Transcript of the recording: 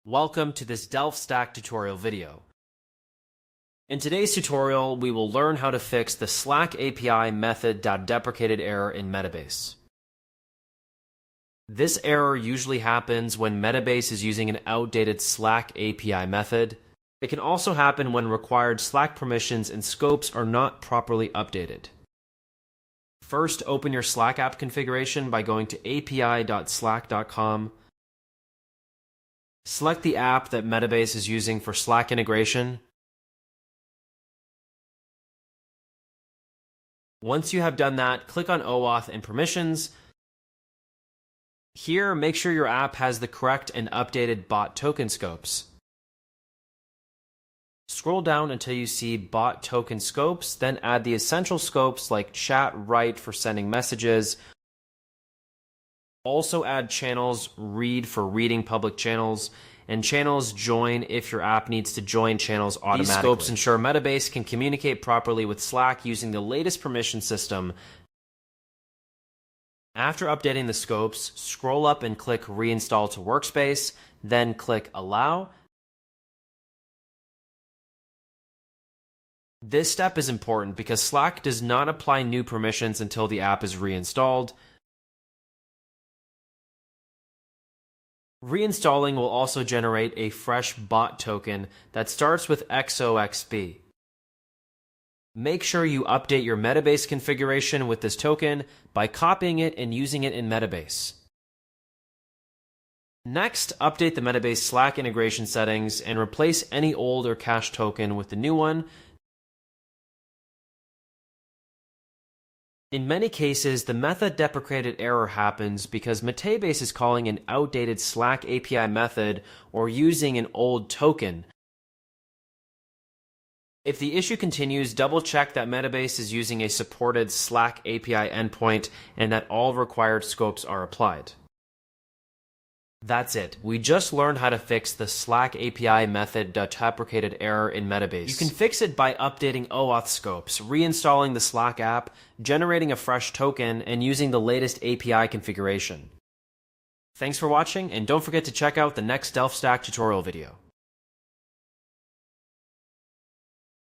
Welcome to this Stack tutorial video. In today's tutorial, we will learn how to fix the Slack API method.deprecated error in Metabase. This error usually happens when Metabase is using an outdated Slack API method. It can also happen when required Slack permissions and scopes are not properly updated. First, open your Slack app configuration by going to api.slack.com. Select the app that Metabase is using for Slack integration. Once you have done that, click on OAuth and permissions. Here, make sure your app has the correct and updated bot token scopes. Scroll down until you see bot token scopes, then add the essential scopes like chat write for sending messages. Also add channels read for reading public channels, and channels join if your app needs to join channels automatically. These scopes ensure Metabase can communicate properly with Slack using the latest permission system. After updating the scopes, scroll up and click Reinstall to Workspace, then click Allow. This step is important because Slack does not apply new permissions until the app is reinstalled. Reinstalling will also generate a fresh bot token that starts with xoxb. Make sure you update your Metabase configuration with this token by copying it and using it in Metabase. Next, update the Metabase Slack integration settings and replace any old or cached token with the new one. In many cases, the method deprecated error happens because Metabase is calling an outdated Slack API method or using an old token. If the issue continues, double-check that Metabase is using a supported Slack API endpoint and that all required scopes are applied. That's it. We just learned how to fix the Slack API method.deprecated error in Metabase. You can fix it by updating OAuth scopes, reinstalling the Slack app, generating a fresh token, and using the latest API configuration. Thanks for watching, and don't forget to check out the next Stack tutorial video.